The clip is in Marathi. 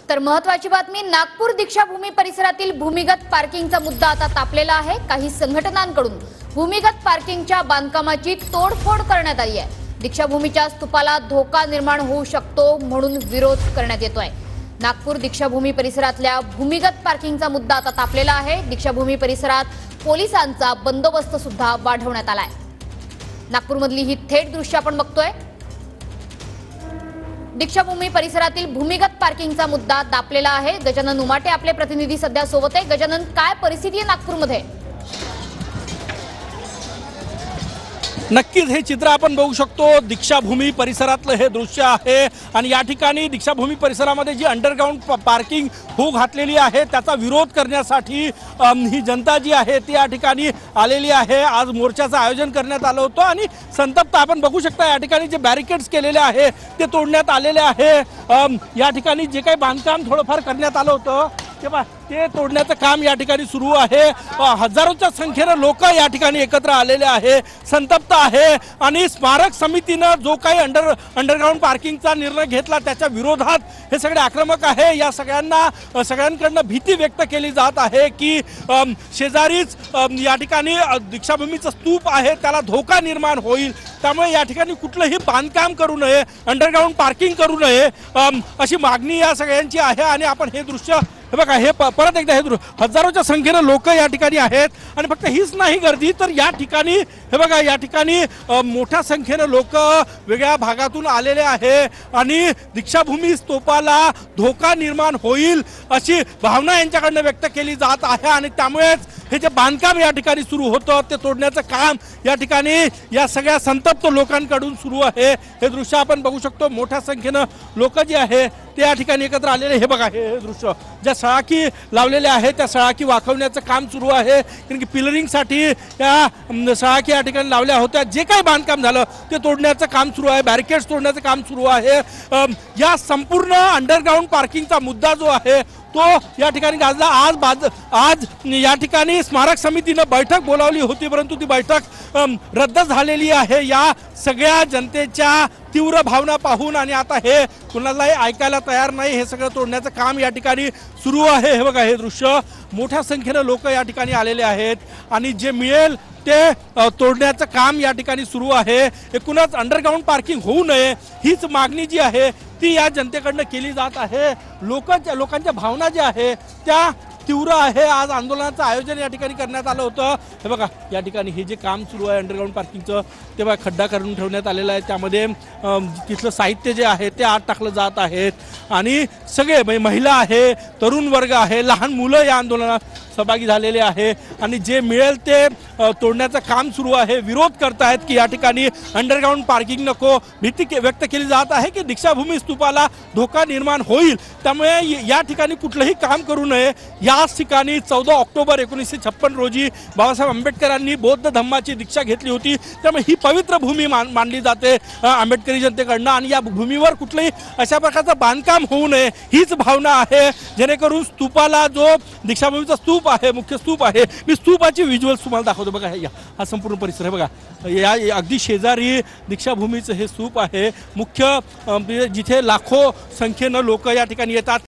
तर महत्त्वाची बातमी, नागपूर दीक्षाभूमी परिसरातील भूमिगत पार्किंगचा मुद्दा आता तापलेला आहे। काही संघटनांकडून भूमिगत पार्किंगच्या बांधकामाची तोडफोड करण्यात आली आहे। दीक्षाभूमीच्या स्तूपाला धोका निर्माण होऊ शकतो म्हणून विरोध करण्यात येतोय। नागपूर दीक्षाभूमी परिसरातल्या भूमिगत पार्किंगचा मुद्दा आता तापलेला आहे। दीक्षाभूमी परिसरात पोलिसांचा बंदोबस्त सुद्धा वाढवण्यात आलाय। नागपूरमधली ही थेट दृश्य आपण बघतोय। दीक्षाभूमी परिसरातील भूमिगत पार्किंगचा मुद्दा तापलेला आहे। गजानन उमाटे आपले प्रतिनिधी सध्या सोबत आहे। गजानन, काय परिस्थिती आहे नागपूरमध्ये? नक्कीच हे चित्र आपण बघू शकतो। दीक्षाभूमी परिसरातलं हे दृश्य आहे आणि या ठिकाणी दीक्षाभूमी परिसरामध्ये जी अंडरग्राउंड पार्किंग होऊ घातलेली आहे त्याचा विरोध करण्यासाठी ही जनता जी आहे ती या ठिकाणी आलेली आहे। आज मोर्चाचं आयोजन करण्यात आलं होतं आणि संतप्त आपण बघू शकता या ठिकाणी जे बॅरिकेड्स केलेले आहे ते तोडण्यात आलेले आहे। या ठिकाणी जे काही बांधकाम थोडंफार करण्यात आलं होतं ते तोडण्याचं काम या ठिकाणी सुरू आहे। हजारोच्या संख्येने लोक या ठिकाणी एकत्र आलेले आहे, संतप्त आहे आणि स्मारक समितीने जो काही अंडरग्राउंड पार्किंगचा निर्णय घेतला त्याच्या विरोधात हे सगळे आक्रमक आहे। या सगळ्यांकडून भीती व्यक्त केली जात आहे की शेजारीच या ठिकाणी दीक्षाभूमीचं स्तूप आहे त्याला धोका निर्माण होईल, त्यामुळे या ठिकाणी कुठलंही बांधकाम करू नये, अंडरग्राउंड पार्किंग करू नये अशी मागणी या सगळ्यांची आहे। आणि आपण हे दृश्य हे बघा, हे परत एकदा हे हजारोच्या संख्येने लोक या ठिकाणी आहेत आणि फक्त हीच नाही गर्दी तर या ठिकाणी हे बघा या ठिकाणी मोठ्या संख्येने लोक वेगळ्या भागातून आलेले आहे आणि दीक्षाभूमी स्तूपाला धोका निर्माण होईल अशी भावना यांच्याकडनं व्यक्त केली जात आहे आणि त्यामुळेच हे जे बांधकाम या ठिकाणी सुरू होतं ते तोडण्याचं काम या ठिकाणी या सगळ्या संतप्त लोकांकडून सुरू आहे। हे दृश्य आपण बघू शकतो। मोठ्या संख्येने लोक जे आहे ते या ठिकाणी एकत्र आलेले। हे बघा हे दृश्य, ज्या सळाकी लावलेल्या आहेत त्या सळाकी वाकवण्याचं काम सुरू आहे कारण की पिलरिंगसाठी या सळाकी या ठिकाणी लावल्या होत्या। जे काही बांधकाम झालं ते तोडण्याचं काम सुरू आहे, बॅरिकेड्स तोडण्याचं काम सुरू आहे। या संपूर्ण अंडरग्राउंड पार्किंगचा मुद्दा जो आहे तो या ठिकाणी गाजला। आज या ठिकाणी स्मारक समितीने बैठक बोलावली होती परंतु ती बैठक रद्द झालेली आहे या सगळ्या जनतेच्या तीव्र भावना पाहून आणि आता हे कुणालाही ऐकायला तयार नाही। हे सगळं तोडण्याचं काम या ठिकाणी सुरू आहे। हे बघा हे दृश्य, मोठ्या संख्येने लोक या ठिकाणी आलेले आहेत आणि जे मिळेल ते तोडण्याचं काम या ठिकाणी सुरू आहे। एकूणच अंडरग्राउंड पार्किंग होऊ नये हीच मागणी जी आहे ती या जनतेकडनं केली जात आहे। लोकांच्या भावना ज्या आहे त्या तीव्र आहे। आज आंदोलनाचं आयोजन या ठिकाणी करण्यात आलं होतं। हे बघा या ठिकाणी हे जे काम सुरू आहे अंडरग्राउंड पार्किंगचं ते बघा खड्डा करून ठेवण्यात आलेला आहे, त्यामध्ये तिथलं साहित्य जे आहे ते आत टाकलं जात आहेत आणि सगळे म्हणजे महिला आहे, तरुण वर्ग आहे, लहान मुलं या आंदोलनात सहभागी झालेले आहे आणि जे मिळेल ते तोडण्याचं काम सुरू आहे। विरोध करतायत की या ठिकाणी अंडरग्राउंड पार्किंग नको, भीती व्यक्त केली जात आहे की दीक्षाभूमी स्तूपाला धोका निर्माण होईल, त्यामुळे या ठिकाणी कुठलंही काम करू नये। याच ठिकाणी 14 ऑक्टोबर 1956 रोजी बाबासाहेब आंबेडकरांनी बौद्ध धम्माची दीक्षा घेतली होती, त्यामुळे ही पवित्र भूमी मानली जाते आंबेडकरी जनतेकडनं आणि या भूमीवर कुठलंही अशा प्रकारचं बांधकाम होऊ नये हीच भावना आहे, जेणेकरून स्तूपाला जो दीक्षाभूमीचा स्तूप आहे, मुख्य स्तूप आहे, मी स्तूपाची व्हिज्युअल्स तुम्हाला दाखवतो। बघा हा संपूर्ण परिसर आहे, बघा या अगदी शेजारी दीक्षाभूमीचं हे स्तूप आहे मुख्य, जिथे लाखो संख्येनं लोक या ठिकाणी येतात।